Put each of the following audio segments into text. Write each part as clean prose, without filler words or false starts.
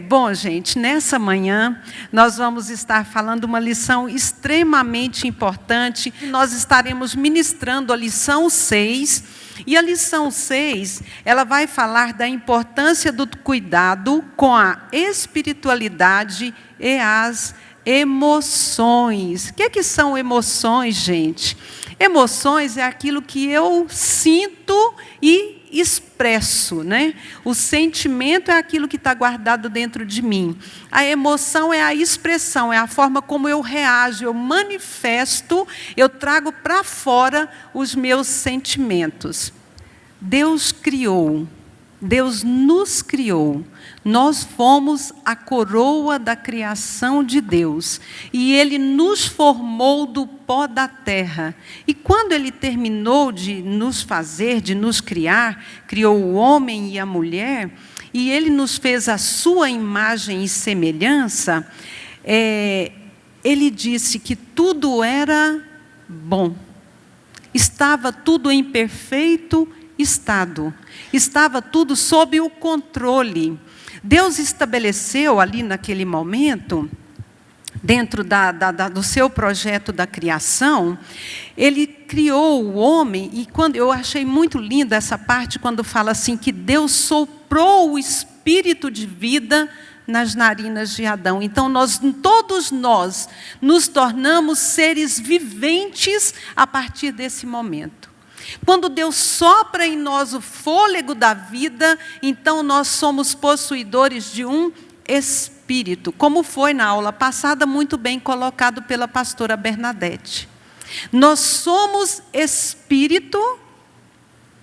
Bom, gente, nessa manhã nós vamos estar falando uma lição extremamente importante. Nós estaremos ministrando a lição 6. E a lição 6, ela vai falar da importância do cuidado com a espiritualidade e as emoções. O que são emoções, gente? Emoções é aquilo que eu sinto e expresso, né? O sentimento é aquilo que está guardado dentro de mim. A emoção é a expressão, é a forma como eu reajo, eu manifesto, eu trago para fora os meus sentimentos. Deus criou, Deus nos criou. Nós fomos a coroa da criação de Deus. E Ele nos formou do pó da terra. E quando Ele terminou de nos fazer, de nos criar, criou o homem e a mulher, e Ele nos fez a sua imagem e semelhança, Ele disse que tudo era bom. Estava tudo em perfeito estado. Estava tudo sob o controle. Deus estabeleceu ali naquele momento, dentro do seu projeto da criação, Ele criou o homem, e quando eu achei muito linda essa parte, quando fala assim, que Deus soprou o espírito de vida nas narinas de Adão. Então, todos nós nos tornamos seres viventes a partir desse momento. Quando Deus sopra em nós o fôlego da vida, então nós somos possuidores de um espírito, como foi na aula passada muito bem colocado pela pastora Bernadette. Nós somos espírito,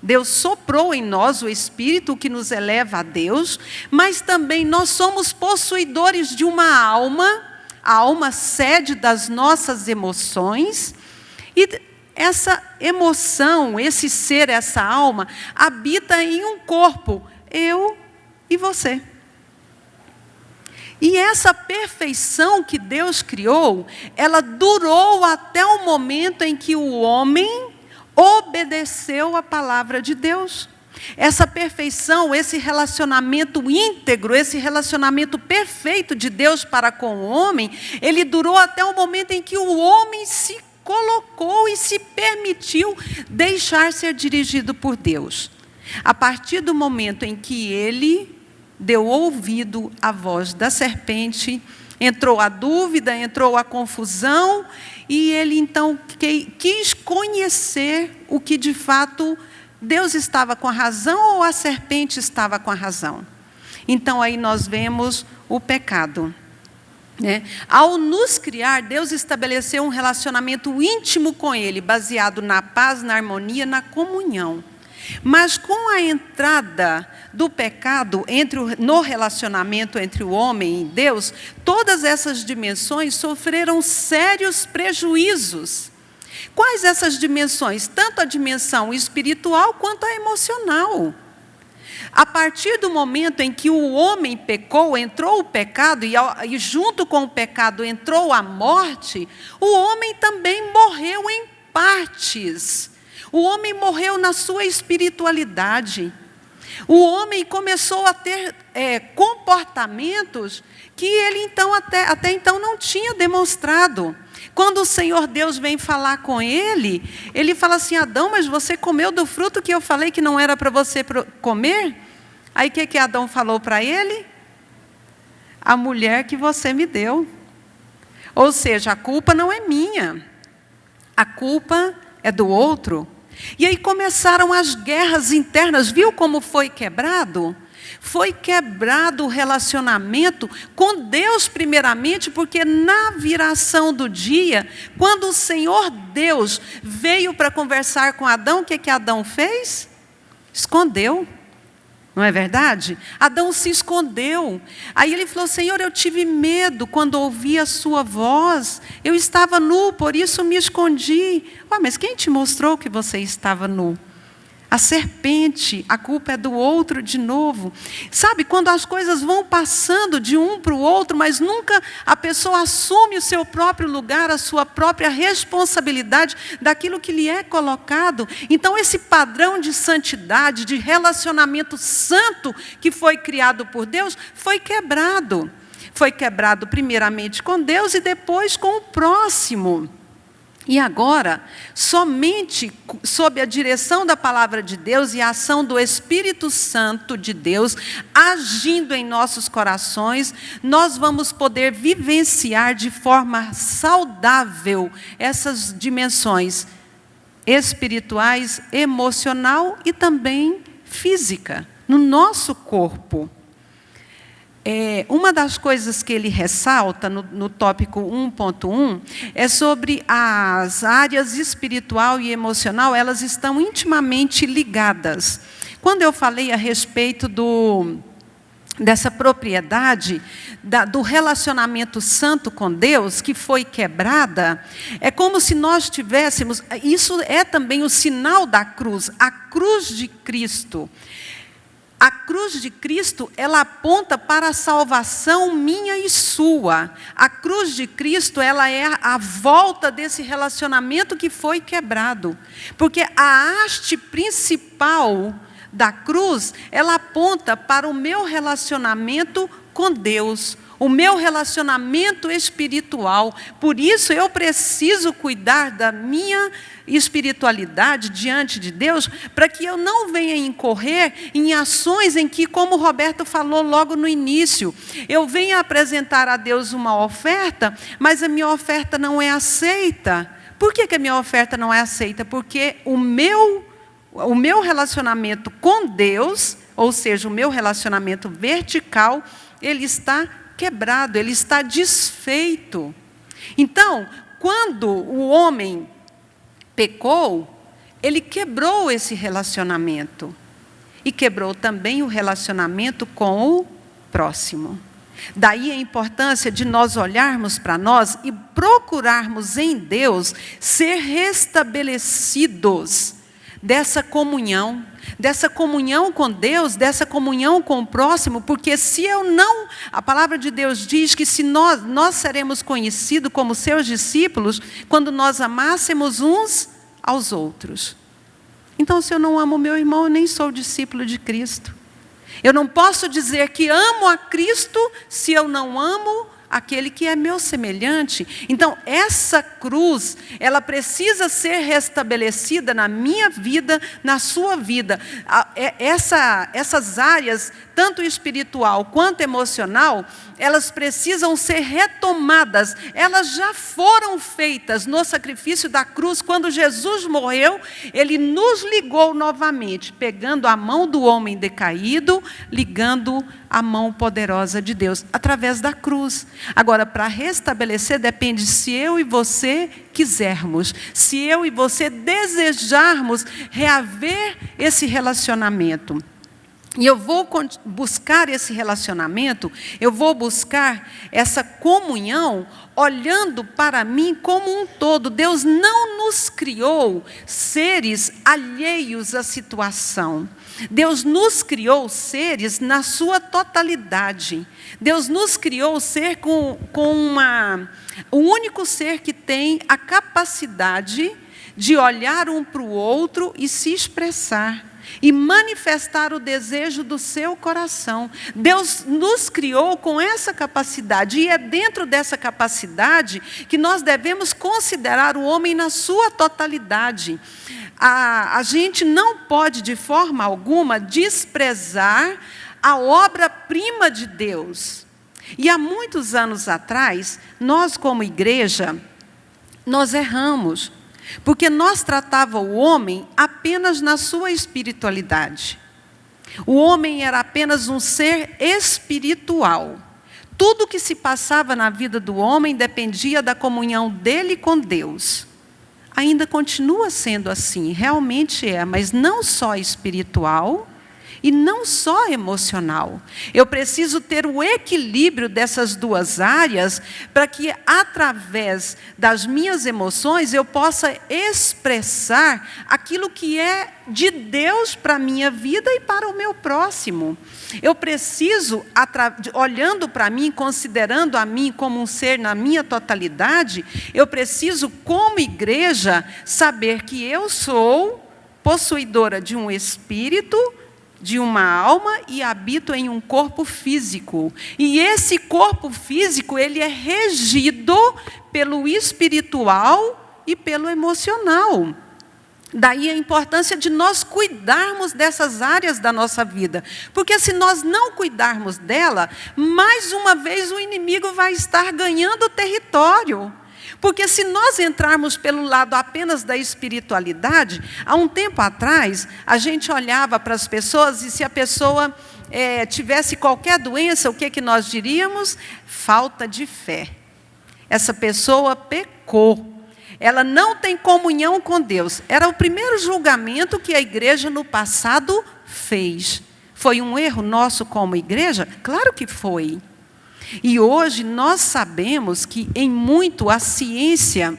Deus soprou em nós o espírito que nos eleva a Deus, mas também nós somos possuidores de uma alma, a alma sede das nossas emoções, e essa emoção, esse ser, essa alma, habita em um corpo, eu e você. E essa perfeição que Deus criou, ela durou até o momento em que o homem obedeceu a palavra de Deus. Essa perfeição, esse relacionamento íntegro, esse relacionamento perfeito de Deus para com o homem, ele durou até o momento em que o homem se colocou e se permitiu deixar ser dirigido por Deus. A partir do momento em que ele deu ouvido à voz da serpente, entrou a dúvida, entrou a confusão, e ele então quis conhecer o que de fato Deus estava com a razão ou a serpente estava com a razão. Então aí nós vemos o pecado. Ao nos criar, Deus estabeleceu um relacionamento íntimo com Ele, baseado na paz, na harmonia, na comunhão. Mas com a entrada do pecado no relacionamento entre o homem e Deus, todas essas dimensões sofreram sérios prejuízos. Quais essas dimensões? Tanto a dimensão espiritual quanto a emocional. A partir do momento em que o homem pecou, entrou o pecado, e junto com o pecado entrou a morte, o homem também morreu em partes. O homem morreu na sua espiritualidade. O homem começou a ter comportamentos que ele então, até então não tinha demonstrado. Quando o Senhor Deus vem falar com ele, ele fala assim: Adão, mas você comeu do fruto que eu falei que não era para você comer? Aí o que Adão falou para ele? A mulher que você me deu. Ou seja, a culpa não é minha. A culpa é do outro. E aí começaram as guerras internas. Viu como foi quebrado? Foi quebrado o relacionamento com Deus primeiramente, porque na viração do dia, quando o Senhor Deus veio para conversar com Adão, o que Adão fez? Escondeu. Não é verdade? Adão se escondeu. Aí ele falou: Senhor, eu tive medo quando ouvi a sua voz. Eu estava nu, por isso me escondi. Mas quem te mostrou que você estava nu? A serpente, a culpa é do outro de novo. Sabe, quando as coisas vão passando de um para o outro, mas nunca a pessoa assume o seu próprio lugar, a sua própria responsabilidade daquilo que lhe é colocado. Então, esse padrão de santidade, de relacionamento santo que foi criado por Deus, foi quebrado. Foi quebrado primeiramente com Deus e depois com o próximo. E agora, somente sob a direção da palavra de Deus e a ação do Espírito Santo de Deus, agindo em nossos corações, nós vamos poder vivenciar de forma saudável essas dimensões espirituais, emocional e também física, no nosso corpo. Uma das coisas que ele ressalta no tópico 1.1 é sobre as áreas espiritual e emocional, elas estão intimamente ligadas. Quando eu falei a respeito dessa propriedade, do relacionamento santo com Deus, que foi quebrada, é como se nós tivéssemos, isso é também o sinal da cruz, a cruz de Cristo. A cruz de Cristo, ela aponta para a salvação minha e sua. A cruz de Cristo, ela é a volta desse relacionamento que foi quebrado. Porque a haste principal da cruz, ela aponta para o meu relacionamento com Deus, o meu relacionamento espiritual. Por isso eu preciso cuidar da minha espiritualidade diante de Deus, para que eu não venha incorrer em ações em que, como o Roberto falou logo no início, eu venha apresentar a Deus uma oferta, mas a minha oferta não é aceita. Por que a minha oferta não é aceita? Porque o meu relacionamento com Deus, ou seja, o meu relacionamento vertical, ele está quebrado, ele está desfeito. Então, quando o homem pecou, ele quebrou esse relacionamento. E quebrou também o relacionamento com o próximo. Daí a importância de nós olharmos para nós e procurarmos em Deus ser restabelecidos dessa comunhão com Deus, dessa comunhão com o próximo, porque se eu não, a palavra de Deus diz que se nós seremos conhecidos como seus discípulos, quando nós amássemos uns aos outros. Então, se eu não amo o meu irmão, eu nem sou discípulo de Cristo. Eu não posso dizer que amo a Cristo se eu não amo aquele que é meu semelhante. Então, essa cruz, ela precisa ser restabelecida na minha vida, na sua vida. Essas áreas, tanto espiritual quanto emocional, elas precisam ser retomadas. Elas já foram feitas no sacrifício da cruz. Quando Jesus morreu, ele nos ligou novamente, pegando a mão do homem decaído, ligando a mão poderosa de Deus, através da cruz. Agora, para restabelecer, depende se eu e você quisermos, se eu e você desejarmos reaver esse relacionamento. E eu vou buscar esse relacionamento, eu vou buscar essa comunhão, olhando para mim como um todo. Deus não nos criou seres alheios à situação. Deus nos criou seres na sua totalidade. Deus nos criou ser o único ser que tem a capacidade de olhar um para o outro e se expressar. E manifestar o desejo do seu coração. Deus nos criou com essa capacidade, e é dentro dessa capacidade que nós devemos considerar o homem na sua totalidade. A gente não pode, de forma alguma, desprezar a obra-prima de Deus. E há muitos anos atrás, nós como igreja, nós erramos. Porque nós tratávamos o homem apenas na sua espiritualidade. O homem era apenas um ser espiritual. Tudo que se passava na vida do homem dependia da comunhão dele com Deus. Ainda continua sendo assim, realmente é, mas não só espiritual e não só emocional. Eu preciso ter o equilíbrio dessas duas áreas para que, através das minhas emoções, eu possa expressar aquilo que é de Deus para a minha vida e para o meu próximo. Eu preciso, olhando para mim, considerando a mim como um ser na minha totalidade, eu preciso, como igreja, saber que eu sou possuidora de um espírito, de uma alma e habito em um corpo físico. E esse corpo físico, ele é regido pelo espiritual e pelo emocional. Daí a importância de nós cuidarmos dessas áreas da nossa vida. Porque se nós não cuidarmos dela, mais uma vez o inimigo vai estar ganhando território. Porque se nós entrarmos pelo lado apenas da espiritualidade, há um tempo atrás, a gente olhava para as pessoas e se a pessoa tivesse qualquer doença, o que nós diríamos? Falta de fé. Essa pessoa pecou. Ela não tem comunhão com Deus. Era o primeiro julgamento que a igreja no passado fez. Foi um erro nosso como igreja? Claro que foi. E hoje nós sabemos que em muito a ciência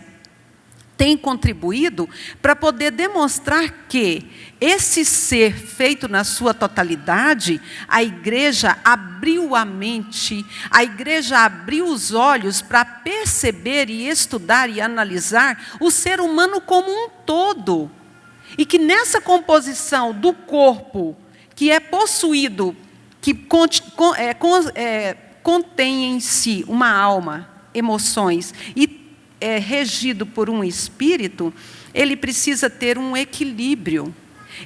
tem contribuído para poder demonstrar que esse ser feito na sua totalidade, a igreja abriu a mente, a igreja abriu os olhos para perceber e estudar e analisar o ser humano como um todo. E que nessa composição do corpo, que é possuído, que contém em si uma alma, emoções, e é regido por um espírito, ele precisa ter um equilíbrio.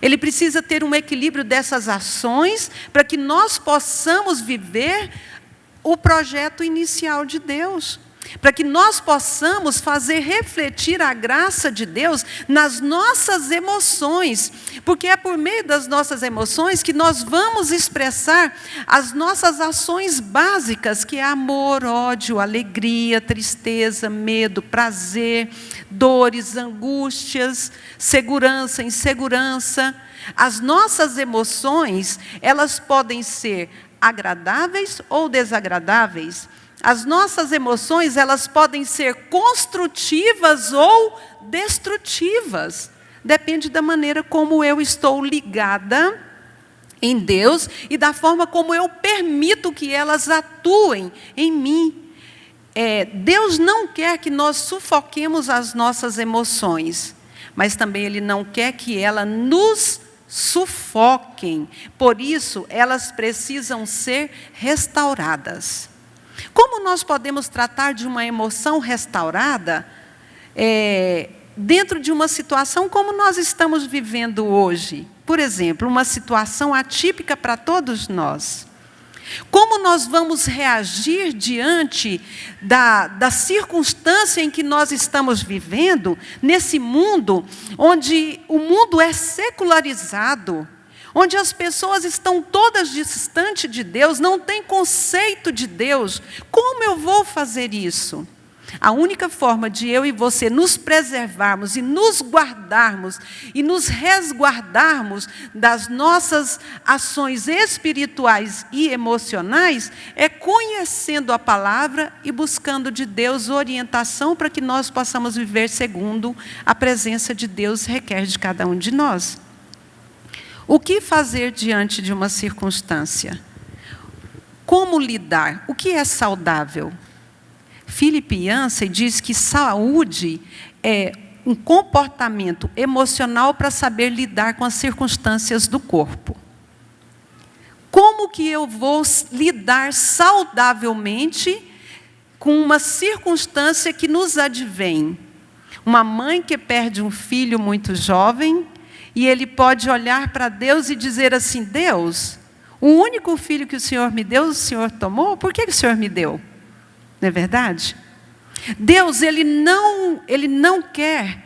Ele precisa ter um equilíbrio dessas ações para que nós possamos viver o projeto inicial de Deus. Para que nós possamos fazer refletir a graça de Deus nas nossas emoções. Porque é por meio das nossas emoções que nós vamos expressar as nossas ações básicas, que é amor, ódio, alegria, tristeza, medo, prazer, dores, angústias, segurança, insegurança. As nossas emoções, elas podem ser agradáveis ou desagradáveis. As nossas emoções, elas podem ser construtivas ou destrutivas. Depende da maneira como eu estou ligada em Deus e da forma como eu permito que elas atuem em mim. Deus não quer que nós sufoquemos as nossas emoções, mas também Ele não quer que elas nos sufoquem. Por isso, elas precisam ser restauradas. Como nós podemos tratar de uma emoção restaurada dentro de uma situação como nós estamos vivendo hoje? Por exemplo, uma situação atípica para todos nós. Como nós vamos reagir diante da circunstância em que nós estamos vivendo, nesse mundo onde o mundo é secularizado, onde as pessoas estão todas distantes de Deus, não têm conceito de Deus? Como eu vou fazer isso? A única forma de eu e você nos preservarmos e nos guardarmos e nos resguardarmos das nossas ações espirituais e emocionais é conhecendo a palavra e buscando de Deus orientação para que nós possamos viver segundo a presença de Deus requer de cada um de nós. O que fazer diante de uma circunstância? Como lidar? O que é saudável? Philip Yancey diz que saúde é um comportamento emocional para saber lidar com as circunstâncias do corpo. Como que eu vou lidar saudavelmente com uma circunstância que nos advém? Uma mãe que perde um filho muito jovem, e ele pode olhar para Deus e dizer assim: Deus, o único filho que o Senhor me deu, o Senhor tomou? Por que o Senhor me deu? Não é verdade? Deus, Ele não quer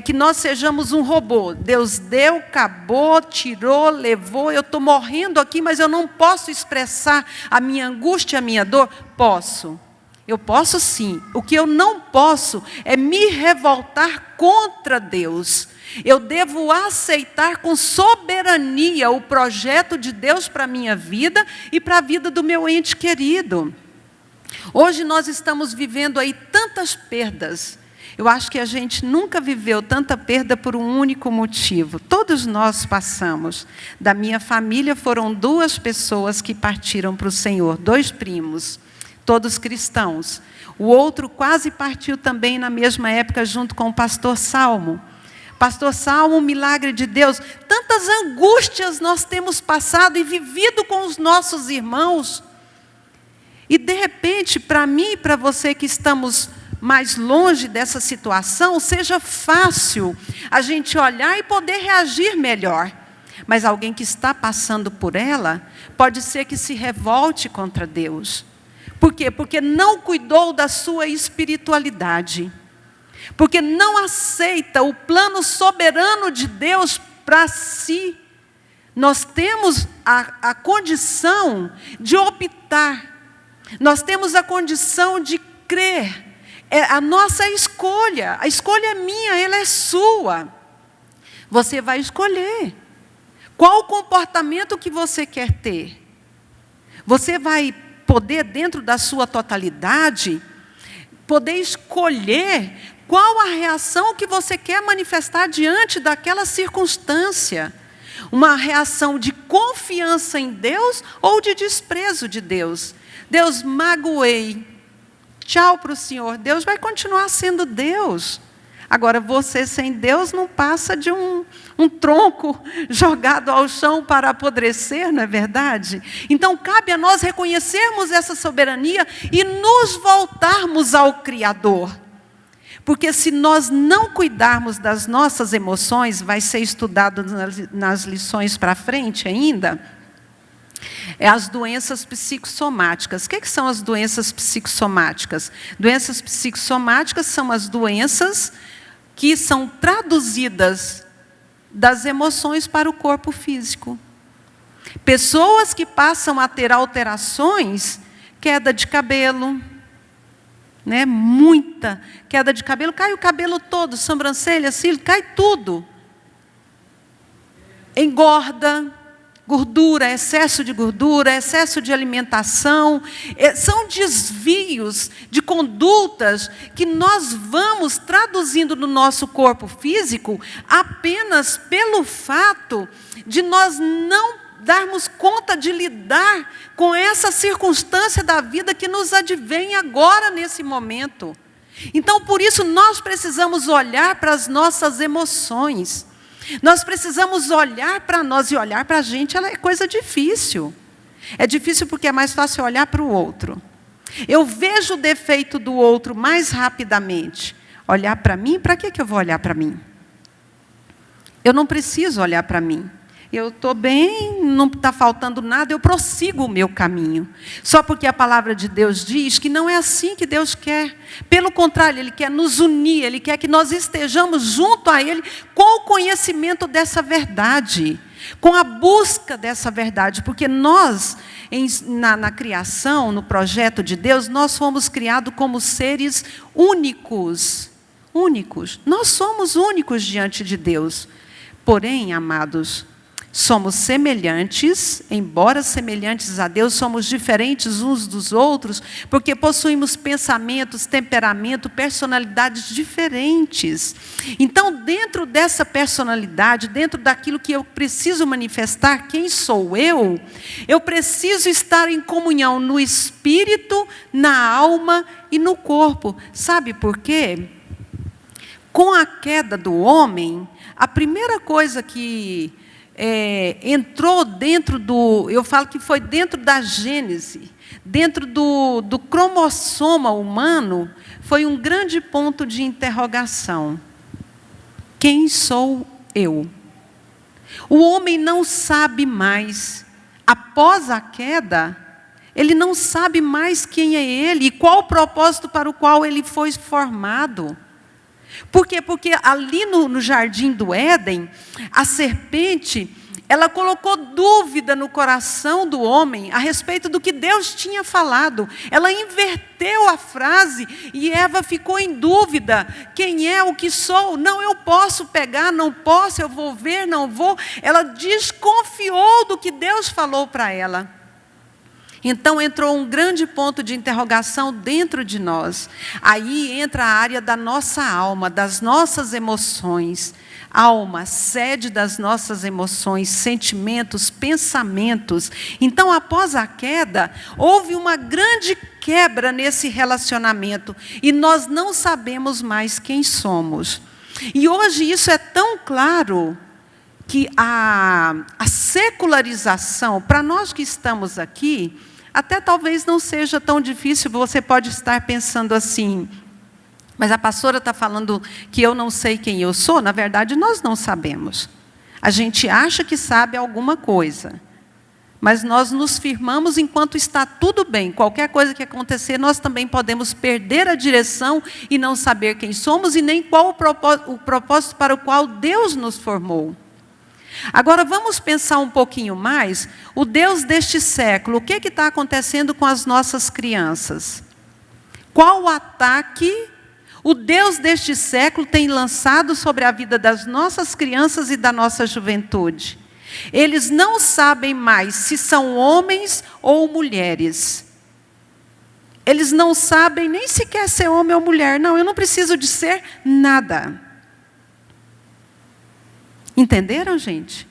que nós sejamos um robô. Deus deu, acabou, tirou, levou. Eu estou morrendo aqui, mas eu não posso expressar a minha angústia, a minha dor? Posso. Eu posso sim. O que eu não posso é me revoltar contra Deus. Eu devo aceitar com soberania o projeto de Deus para a minha vida e para a vida do meu ente querido. Hoje nós estamos vivendo aí tantas perdas. Eu acho que a gente nunca viveu tanta perda por um único motivo. Todos nós passamos. Da minha família foram 2 pessoas que partiram para o Senhor, 2 primos, todos cristãos. O outro quase partiu também na mesma época junto com o pastor Salmo. Pastor Salmo, milagre de Deus. Tantas angústias nós temos passado e vivido com os nossos irmãos. E de repente, para mim e para você que estamos mais longe dessa situação, seja fácil a gente olhar e poder reagir melhor. Mas alguém que está passando por ela, pode ser que se revolte contra Deus. Por quê? Porque não cuidou da sua espiritualidade. Porque não aceita o plano soberano de Deus para si. Nós temos a condição de optar. Nós temos a condição de crer. É a nossa escolha. A escolha é minha, ela é sua. Você vai escolher. Qual o comportamento que você quer ter? Você vai poder, dentro da sua totalidade, poder escolher qual a reação que você quer manifestar diante daquela circunstância. Uma reação de confiança em Deus ou de desprezo de Deus. Deus, magoei. Tchau para o Senhor. Deus vai continuar sendo Deus. Agora, você sem Deus não passa de um tronco jogado ao chão para apodrecer, não é verdade? Então, cabe a nós reconhecermos essa soberania e nos voltarmos ao Criador. Porque se nós não cuidarmos das nossas emoções, vai ser estudado nas lições para frente ainda, as doenças psicossomáticas. O que são as doenças psicossomáticas? Doenças psicossomáticas são as doenças que são traduzidas das emoções para o corpo físico. Pessoas que passam a ter alterações, queda de cabelo, né? Muita queda de cabelo, cai o cabelo todo, sobrancelha, cílio, cai tudo. Engorda, gordura, excesso de alimentação, são desvios de condutas que nós vamos traduzindo no nosso corpo físico apenas pelo fato de nós não darmos conta de lidar com essa circunstância da vida que nos advém agora nesse momento. Então, por isso, nós precisamos olhar para as nossas emoções. Nós precisamos olhar para nós, e olhar para a gente é coisa difícil. É difícil porque é mais fácil olhar para o outro. Eu vejo o defeito do outro mais rapidamente. Olhar para mim, para que eu vou olhar para mim? Eu não preciso olhar para mim. Eu estou bem, não está faltando nada, eu prossigo o meu caminho. Só porque a palavra de Deus diz que não é assim que Deus quer. Pelo contrário, Ele quer nos unir, Ele quer que nós estejamos junto a Ele com o conhecimento dessa verdade, com a busca dessa verdade. Porque nós, na criação, no projeto de Deus, nós fomos criados como seres únicos. Únicos. Nós somos únicos diante de Deus. Porém, amados, somos semelhantes, embora semelhantes a Deus, somos diferentes uns dos outros, porque possuímos pensamentos, temperamento, personalidades diferentes. Então, dentro dessa personalidade, dentro daquilo que eu preciso manifestar, quem sou eu preciso estar em comunhão no espírito, na alma e no corpo. Sabe por quê? Com a queda do homem, a primeira coisa que entrou dentro eu falo que foi dentro da gênese, dentro do cromossoma humano, foi um grande ponto de interrogação. Quem sou eu? O homem não sabe mais, após a queda, ele não sabe mais quem é ele e qual o propósito para o qual ele foi formado. Por quê? Porque ali no jardim do Éden, a serpente, ela colocou dúvida no coração do homem a respeito do que Deus tinha falado. Ela inverteu a frase e Eva ficou em dúvida. Quem é, o que sou? Não, eu posso pegar, não posso, eu vou ver, não vou. Ela desconfiou do que Deus falou para ela. Então entrou um grande ponto de interrogação dentro de nós. Aí entra a área da nossa alma, das nossas emoções. Alma, sede das nossas emoções, sentimentos, pensamentos. Então, após a queda, houve uma grande quebra nesse relacionamento. E nós não sabemos mais quem somos. E hoje isso é tão claro que a secularização, para nós que estamos aqui, até talvez não seja tão difícil. Você pode estar pensando assim: mas a pastora está falando que eu não sei quem eu sou. Na verdade, nós não sabemos. A gente acha que sabe alguma coisa. Mas nós nos firmamos enquanto está tudo bem. Qualquer coisa que acontecer, nós também podemos perder a direção e não saber quem somos e nem qual o propósito para o qual Deus nos formou. Agora, vamos pensar um pouquinho mais. O Deus deste século, o que está acontecendo com as nossas crianças? Qual o ataque o Deus deste século tem lançado sobre a vida das nossas crianças e da nossa juventude? Eles não sabem mais se são homens ou mulheres. Eles não sabem nem sequer ser homem ou mulher. Não, eu não preciso de ser nada. Entenderam, gente?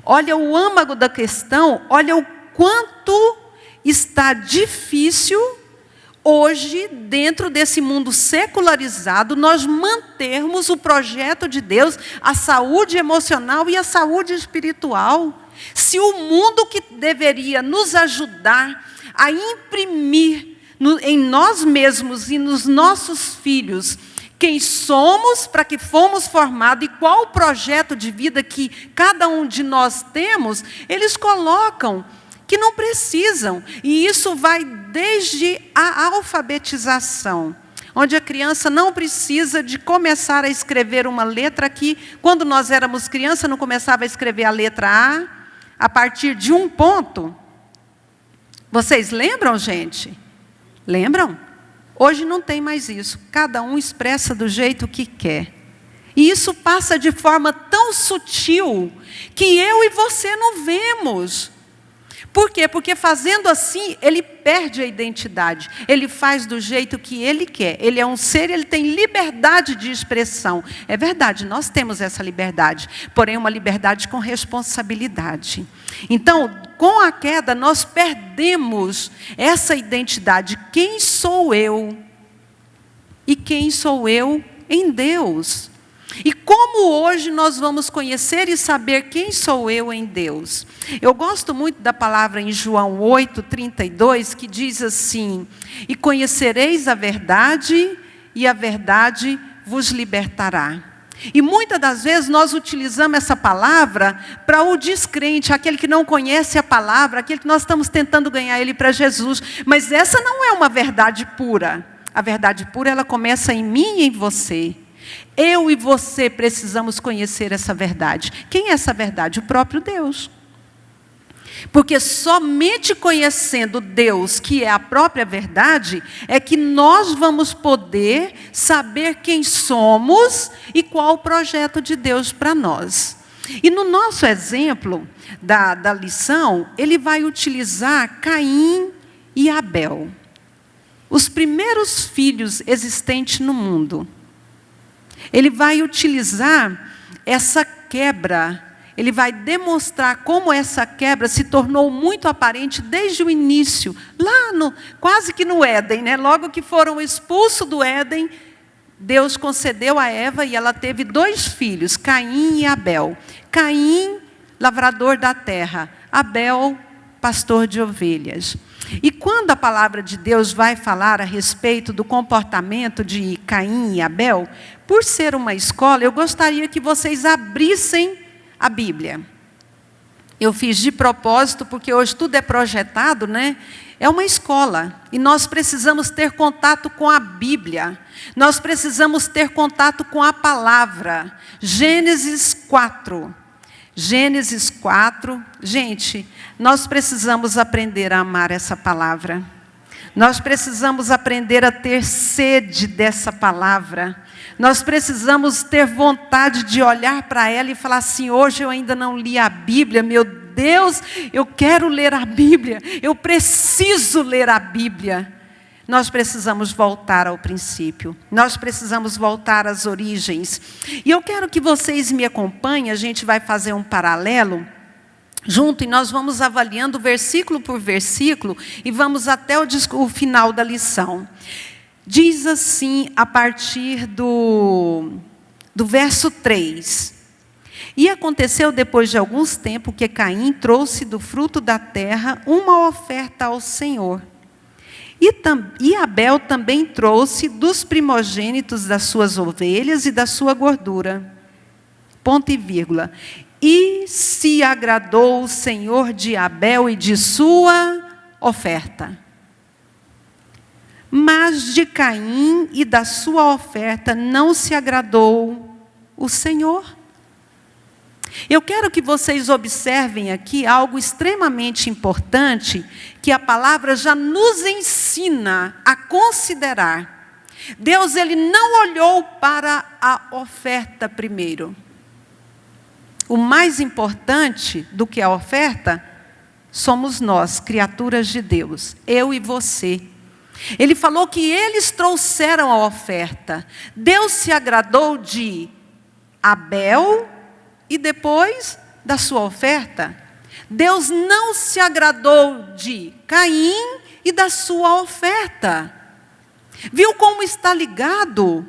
Olha o âmago da questão, olha o quanto está difícil hoje, dentro desse mundo secularizado, nós mantermos o projeto de Deus, a saúde emocional e a saúde espiritual. Se o mundo que deveria nos ajudar a imprimir em nós mesmos e nos nossos filhos quem somos, para que fomos formados e qual o projeto de vida que cada um de nós temos, eles colocam que não precisam. E isso vai desde a alfabetização, onde a criança não precisa de começar a escrever uma letra aqui. Quando nós éramos criança, não começava a escrever a letra a partir de um ponto. Vocês lembram, gente? Lembram? Hoje não tem mais isso. Cada um expressa do jeito que quer. E isso passa de forma tão sutil que eu e você não vemos. Por quê? Porque fazendo assim, ele perde a identidade. Ele faz do jeito que ele quer. Ele é um ser, ele tem liberdade de expressão. É verdade, nós temos essa liberdade. Porém, uma liberdade com responsabilidade. Então, com a queda, nós perdemos essa identidade. Quem sou eu? E quem sou eu em Deus? E como hoje nós vamos conhecer e saber quem sou eu em Deus? Eu gosto muito da palavra em João 8:32, que diz assim: e conhecereis a verdade, e a verdade vos libertará. E muitas das vezes nós utilizamos essa palavra para o descrente, aquele que não conhece a palavra, aquele que nós estamos tentando ganhar ele para Jesus. Mas essa não é uma verdade pura. A verdade pura, ela começa em mim e em você. Eu e você precisamos conhecer essa verdade. Quem é essa verdade? O próprio Deus. Porque somente conhecendo Deus, que é a própria verdade, é que nós vamos poder saber quem somos e qual o projeto de Deus para nós. E no nosso exemplo da lição, ele vai utilizar Caim e Abel. Os primeiros filhos existentes no mundo. Ele vai utilizar essa quebra. Ele vai demonstrar como essa quebra se tornou muito aparente desde o início, lá quase que no Éden, né? Logo que foram expulsos do Éden, Deus concedeu a Eva e ela teve 2 filhos, Caim e Abel. Caim, lavrador da terra, Abel, pastor de ovelhas. E quando a palavra de Deus vai falar a respeito do comportamento de Caim e Abel, por ser uma escola, eu gostaria que vocês abrissem a Bíblia. Eu fiz de propósito, porque hoje tudo é projetado, né? É uma escola. E nós precisamos ter contato com a Bíblia. Nós precisamos ter contato com a palavra. Gênesis 4. Gênesis 4. Gente, nós precisamos aprender a amar essa palavra. Nós precisamos aprender a ter sede dessa palavra. Nós precisamos ter vontade de olhar para ela e falar assim: hoje eu ainda não li a Bíblia, meu Deus, eu quero ler a Bíblia, eu preciso ler a Bíblia. Nós precisamos voltar ao princípio, nós precisamos voltar às origens. E eu quero que vocês me acompanhem, a gente vai fazer um paralelo junto e nós vamos avaliando versículo por versículo e vamos até o final da lição. Diz assim, a partir do verso 3. E aconteceu depois de alguns tempos que Caim trouxe do fruto da terra uma oferta ao Senhor. E Abel também trouxe dos primogênitos das suas ovelhas e da sua gordura. Ponto e vírgula. E se agradou o Senhor de Abel e de sua oferta. Mas de Caim e da sua oferta não se agradou o Senhor. Eu quero que vocês observem aqui algo extremamente importante que a palavra já nos ensina a considerar. Deus, ele não olhou para a oferta primeiro. O mais importante do que a oferta somos nós, criaturas de Deus, eu e você. Ele falou que eles trouxeram a oferta. Deus se agradou de Abel e depois da sua oferta. Deus não se agradou de Caim e da sua oferta. Viu como está ligado?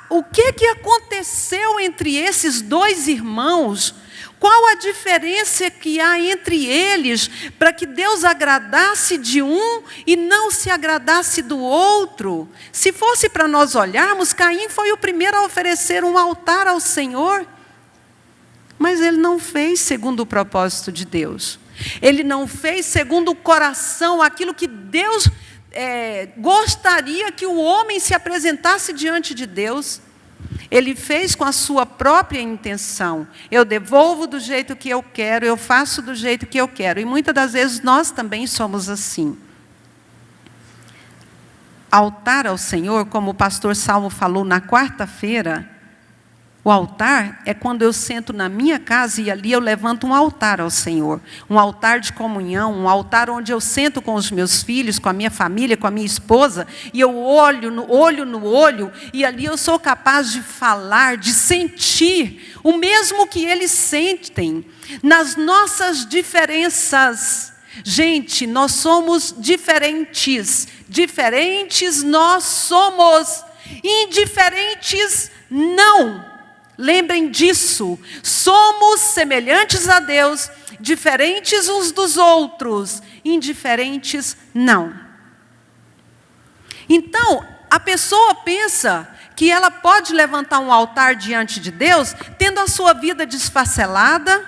O que aconteceu entre esses dois irmãos? Qual a diferença que há entre eles para que Deus agradasse de um e não se agradasse do outro? Se fosse para nós olharmos, Caim foi o primeiro a oferecer um altar ao Senhor. Mas ele não fez segundo o propósito de Deus. Ele não fez segundo o coração, aquilo que Deus gostaria que o homem se apresentasse diante de Deus. Ele fez com a sua própria intenção. Eu devolvo do jeito que eu quero, eu faço do jeito que eu quero. E muitas das vezes nós também somos assim. Altar ao Senhor, como o pastor Salmo falou na quarta-feira, o altar é quando eu sento na minha casa e ali eu levanto um altar ao Senhor. Um altar de comunhão, um altar onde eu sento com os meus filhos, com a minha família, com a minha esposa, e eu olho no olho, e ali eu sou capaz de falar, de sentir o mesmo que eles sentem, nas nossas diferenças. Gente, nós somos diferentes, diferentes nós somos, indiferentes não. Lembrem disso, somos semelhantes a Deus, diferentes uns dos outros, indiferentes não. Então, a pessoa pensa que ela pode levantar um altar diante de Deus, tendo a sua vida desfacelada,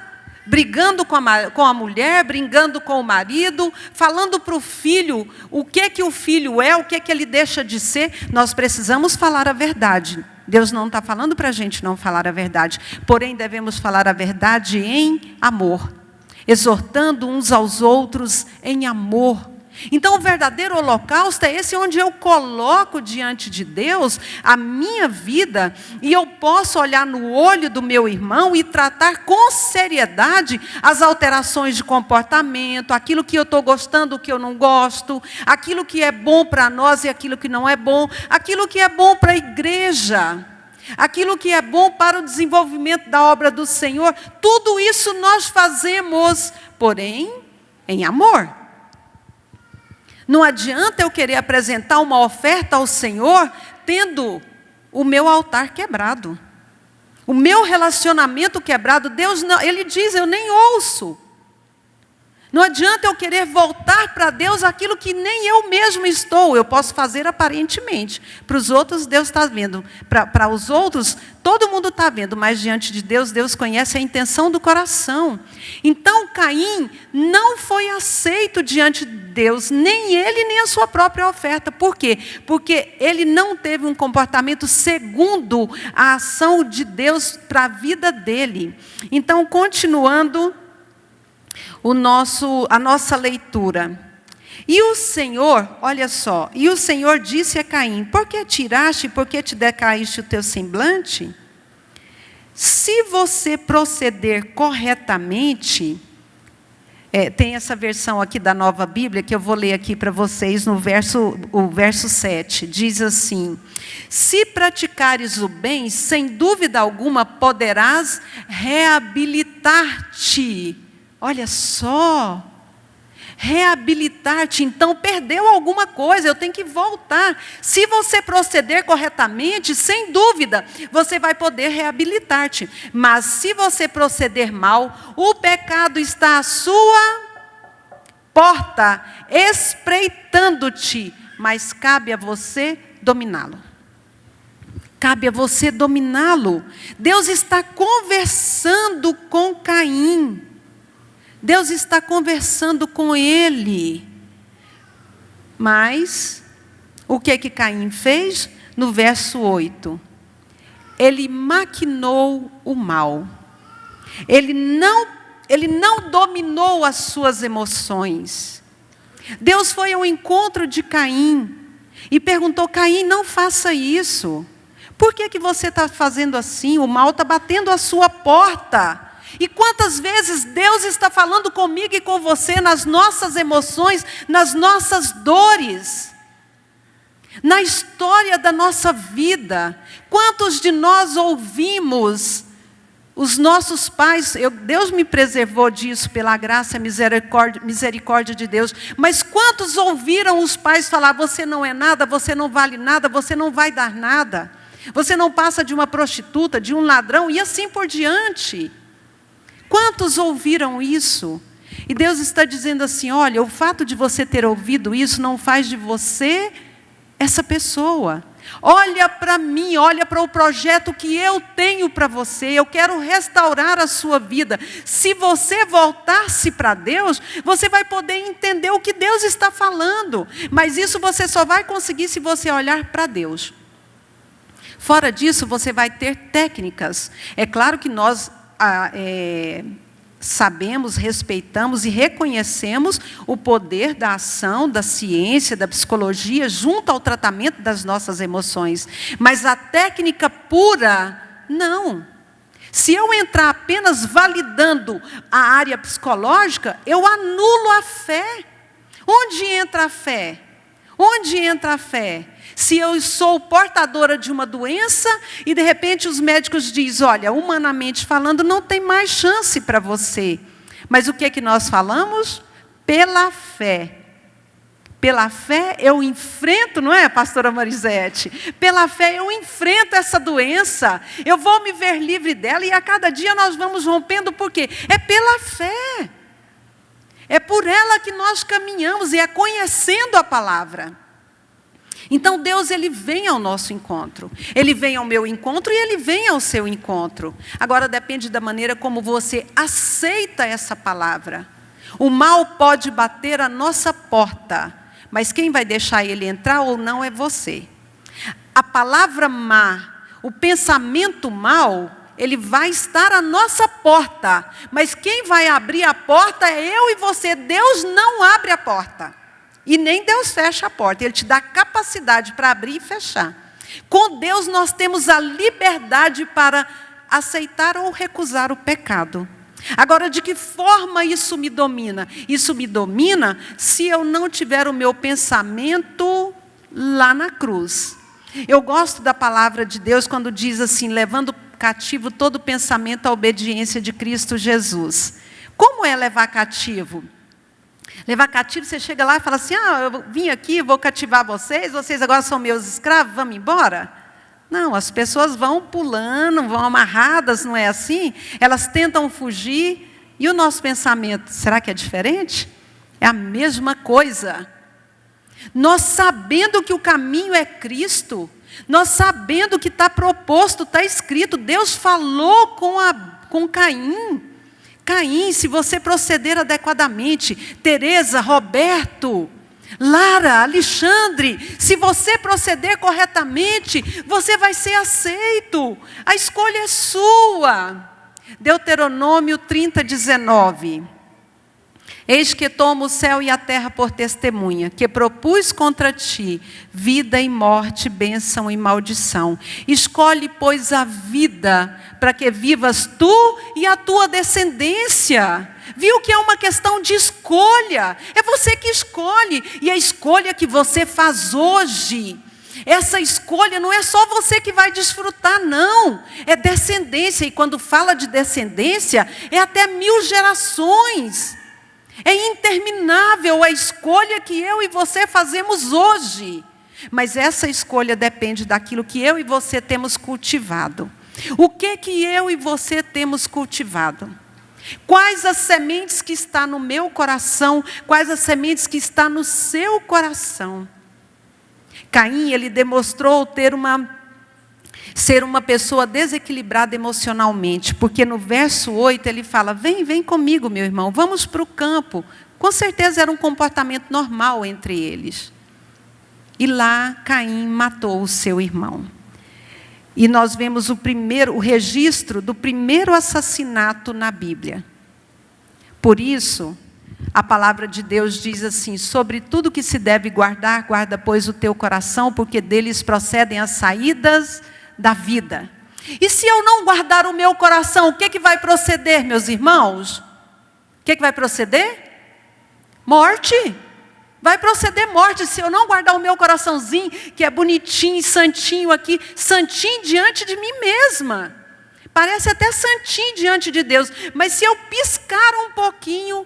brigando com a mulher, brigando com o marido, falando para o filho o que o filho é, o que ele deixa de ser. Nós precisamos falar a verdade. Deus não está falando para a gente não falar a verdade, porém devemos falar a verdade em amor, exortando uns aos outros em amor. Então o verdadeiro holocausto é esse onde eu coloco diante de Deus a minha vida e eu posso olhar no olho do meu irmão e tratar com seriedade as alterações de comportamento, aquilo que eu estou gostando, o que eu não gosto, aquilo que é bom para nós e aquilo que não é bom, aquilo que é bom para a igreja, aquilo que é bom para o desenvolvimento da obra do Senhor. Tudo isso nós fazemos, porém em amor. Não adianta eu querer apresentar uma oferta ao Senhor tendo o meu altar quebrado, o meu relacionamento quebrado. Deus não, Ele diz, eu nem ouço. Não adianta eu querer voltar para Deus aquilo que nem eu mesmo estou. Eu posso fazer aparentemente. Para os outros, Deus está vendo. Para os outros, todo mundo está vendo. Mas diante de Deus, Deus conhece a intenção do coração. Então, Caim não foi aceito diante de Deus. Nem ele, nem a sua própria oferta. Por quê? Porque ele não teve um comportamento segundo a ação de Deus para a vida dele. Então, continuando a nossa leitura. E o Senhor, olha só, e o Senhor disse a Caim: por que tiraste, por que te decaíste o teu semblante? Se você proceder corretamente, tem essa versão aqui da Nova Bíblia, que eu vou ler aqui para vocês, o verso 7, diz assim: se praticares o bem, sem dúvida alguma poderás reabilitar-te. Olha só, reabilitar-te. Então perdeu alguma coisa, eu tenho que voltar. Se você proceder corretamente, sem dúvida, você vai poder reabilitar-te. Mas se você proceder mal, o pecado está à sua porta, espreitando-te, mas cabe a você dominá-lo. Cabe a você dominá-lo. Deus está conversando com Caim. Deus está conversando com ele. Mas, o que Caim fez? No verso 8. Ele maquinou o mal. Ele não dominou as suas emoções. Deus foi ao encontro de Caim e perguntou: Caim, não faça isso. Por que você está fazendo assim? O mal está batendo à sua porta. E quantas vezes Deus está falando comigo e com você nas nossas emoções, nas nossas dores, na história da nossa vida. Quantos de nós ouvimos os nossos pais, Deus me preservou disso pela graça e misericórdia de Deus, mas quantos ouviram os pais falar: você não é nada, você não vale nada, você não vai dar nada, você não passa de uma prostituta, de um ladrão, e assim por diante. Quantos ouviram isso? E Deus está dizendo assim: olha, o fato de você ter ouvido isso não faz de você essa pessoa. Olha para mim, olha para o projeto que eu tenho para você. Eu quero restaurar a sua vida. Se você voltar-se para Deus, você vai poder entender o que Deus está falando. Mas isso você só vai conseguir se você olhar para Deus. Fora disso, você vai ter técnicas. É claro que nós sabemos, respeitamos e reconhecemos o poder da ação, da ciência, da psicologia, junto ao tratamento das nossas emoções. Mas a técnica pura, não. Se eu entrar apenas validando a área psicológica, eu anulo a fé. Onde entra a fé? Onde entra a fé? Se eu sou portadora de uma doença e de repente os médicos dizem: olha, humanamente falando, não tem mais chance para você. Mas o que é que nós falamos? Pela fé. Pela fé eu enfrento, não é, pastora Marisete? Pela fé eu enfrento essa doença. Eu vou me ver livre dela e a cada dia nós vamos rompendo. Por quê? É pela fé. É por ela que nós caminhamos e é conhecendo a palavra. Então Deus, Ele vem ao nosso encontro. Ele vem ao meu encontro e Ele vem ao seu encontro. Agora depende da maneira como você aceita essa palavra. O mal pode bater à nossa porta, mas quem vai deixar ele entrar ou não é você. A palavra má, o pensamento mal, ele vai estar à nossa porta, mas quem vai abrir a porta é eu e você. Deus não abre a porta. E nem Deus fecha a porta, Ele te dá capacidade para abrir e fechar. Com Deus nós temos a liberdade para aceitar ou recusar o pecado. Agora, de que forma isso me domina? Isso me domina se eu não tiver o meu pensamento lá na cruz. Eu gosto da palavra de Deus quando diz assim: levando cativo todo pensamento à obediência de Cristo Jesus. Como é levar cativo? Levar cativo, você chega lá e fala assim: eu vim aqui, vou cativar vocês agora são meus escravos, vamos embora? Não, as pessoas vão pulando, vão amarradas, não é assim? Elas tentam fugir E o nosso pensamento, será que é diferente? É a mesma coisa. Nós sabendo que o caminho é Cristo, nós sabendo que está proposto, está escrito, Deus falou com Caim. Caim, se você proceder adequadamente, Teresa, Roberto, Lara, Alexandre, se você proceder corretamente, você vai ser aceito. A escolha é sua. Deuteronômio 30:19. Eis que tomo o céu e a terra por testemunha, que propus contra ti vida e morte, bênção e maldição. Escolhe, pois, a vida, para que vivas tu e a tua descendência. Viu que é uma questão de escolha, é você que escolhe, e a escolha que você faz hoje, essa escolha não é só você que vai desfrutar, não, é descendência, e quando fala de descendência, é até 1000 gerações, é interminável a escolha que eu e você fazemos hoje, mas essa escolha depende daquilo que eu e você temos cultivado. O que eu e você temos cultivado? Quais as sementes que estão no meu coração? Quais as sementes que estão no seu coração? Caim, ele demonstrou ser uma pessoa desequilibrada emocionalmente, porque no verso 8 ele fala, vem comigo, meu irmão, vamos para o campo. Com certeza era um comportamento normal entre eles. E lá Caim matou o seu irmão. E nós vemos o registro do primeiro assassinato na Bíblia. Por isso, a palavra de Deus diz assim, sobre tudo que se deve guardar, guarda, pois, o teu coração, porque deles procedem as saídas da vida. E se eu não guardar o meu coração, o que vai proceder, meus irmãos? O que vai proceder? Morte. Vai proceder morte, se eu não guardar o meu coraçãozinho, que é bonitinho, santinho aqui, santinho diante de mim mesma. Parece até santinho diante de Deus, mas se eu piscar um pouquinho,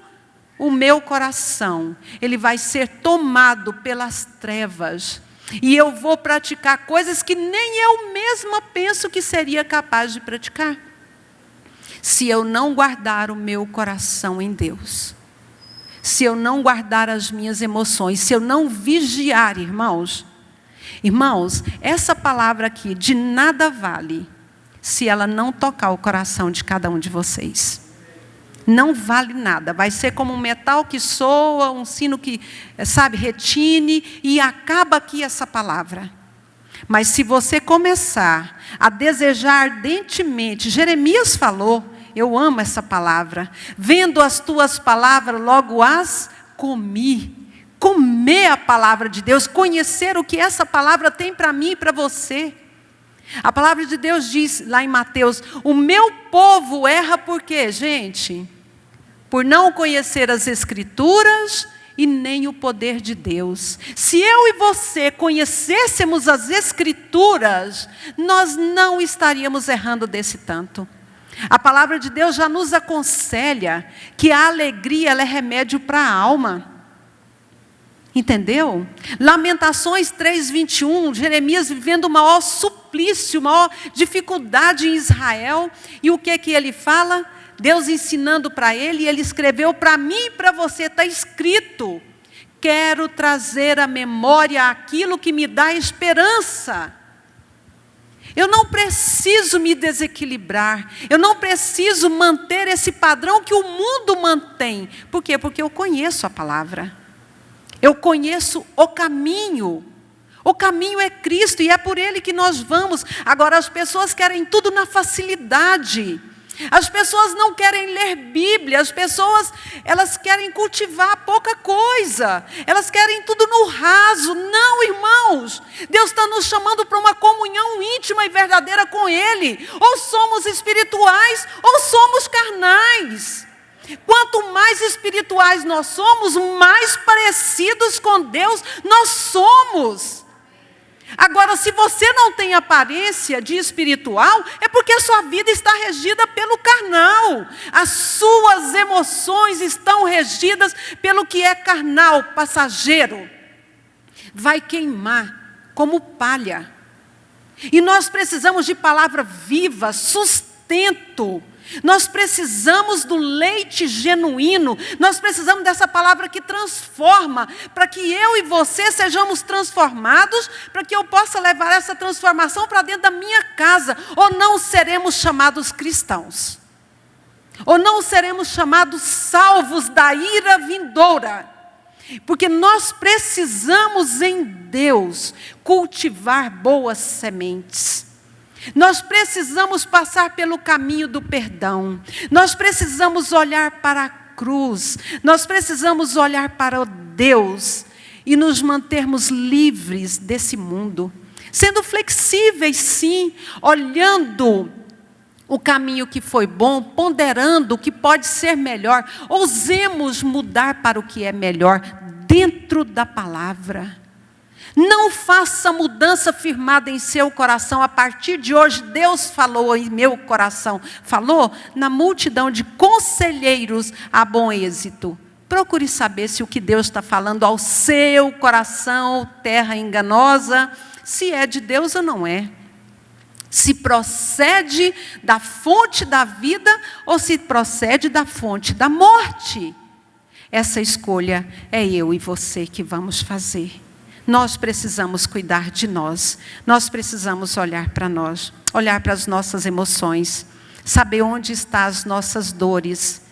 o meu coração, ele vai ser tomado pelas trevas. E eu vou praticar coisas que nem eu mesma penso que seria capaz de praticar. Se eu não guardar o meu coração em Deus. Se eu não guardar as minhas emoções, se eu não vigiar, irmãos. Irmãos, essa palavra aqui de nada vale se ela não tocar o coração de cada um de vocês. Não vale nada, vai ser como um metal que soa, um sino que, retine, e acaba aqui essa palavra. Mas se você começar a desejar ardentemente, Jeremias falou, eu amo essa palavra, vendo as tuas palavras, logo as comi. Comer a palavra de Deus, conhecer o que essa palavra tem para mim e para você. A palavra de Deus diz lá em Mateus, o meu povo erra por quê, gente? Por não conhecer as Escrituras e nem o poder de Deus. Se eu e você conhecêssemos as Escrituras, nós não estaríamos errando desse tanto. A palavra de Deus já nos aconselha que a alegria ela é remédio para a alma. Entendeu? Lamentações 3:21, Jeremias vivendo o maior suplício, maior dificuldade em Israel. E o que ele fala? Deus ensinando para ele, e ele escreveu para mim e para você, está escrito. Quero trazer à memória aquilo que me dá esperança. Eu não preciso me desequilibrar. Eu não preciso manter esse padrão que o mundo mantém. Por quê? Porque eu conheço a palavra. Eu conheço o caminho. O caminho é Cristo e é por Ele que nós vamos. Agora as pessoas querem tudo na facilidade. As pessoas não querem ler Bíblia. As pessoas, elas querem cultivar pouca coisa. Elas querem tudo no raso. Não, irmãos. Deus está nos chamando para uma comunhão íntima e verdadeira com Ele. Ou somos espirituais ou somos carnais. Quanto mais espirituais nós somos, mais parecidos com Deus nós somos. Agora, se você não tem aparência de espiritual, é porque a sua vida está regida pelo carnal. As suas emoções estão regidas pelo que é carnal, passageiro. Vai queimar como palha. E nós precisamos de palavra viva, sustentadora, sustento. Nós precisamos do leite genuíno, nós precisamos dessa palavra que transforma, para que eu e você sejamos transformados, para que eu possa levar essa transformação para dentro da minha casa, ou não seremos chamados cristãos, ou não seremos chamados salvos da ira vindoura, porque nós precisamos em Deus cultivar boas sementes. Nós precisamos passar pelo caminho do perdão. Nós precisamos olhar para a cruz. Nós precisamos olhar para o Deus e nos mantermos livres desse mundo. Sendo flexíveis, sim, olhando o caminho que foi bom, ponderando o que pode ser melhor. Ousemos mudar para o que é melhor dentro da palavra. Não faça mudança firmada em seu coração. A partir de hoje, Deus falou em meu coração. Falou na multidão de conselheiros a bom êxito. Procure saber se o que Deus está falando ao seu coração, terra enganosa, se é de Deus ou não é. Se procede da fonte da vida ou se procede da fonte da morte. Essa escolha é eu e você que vamos fazer. Nós precisamos cuidar de nós. Nós precisamos olhar para nós, olhar para as nossas emoções, saber onde estão as nossas dores.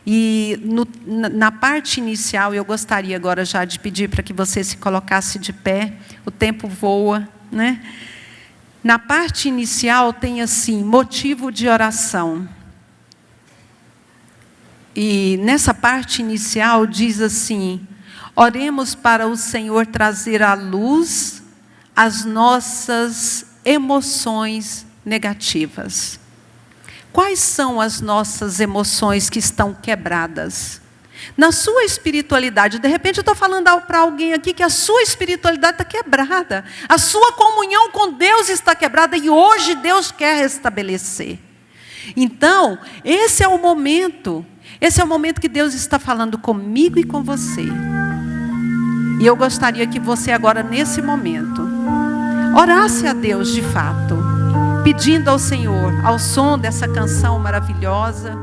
E na parte inicial, eu gostaria agora já de pedir para que você se colocasse de pé. O tempo voa, né? Na parte inicial tem assim, motivo de oração. E nessa parte inicial diz assim: oremos para o Senhor trazer à luz as nossas emoções negativas. Quais são as nossas emoções que estão quebradas? Na sua espiritualidade, de repente eu estou falando para alguém aqui que a sua espiritualidade está quebrada. A sua comunhão com Deus está quebrada e hoje Deus quer restabelecer. Então, esse é o momento que Deus está falando comigo e com você. E eu gostaria que você agora, nesse momento, orasse a Deus de fato, pedindo ao Senhor, ao som dessa canção maravilhosa,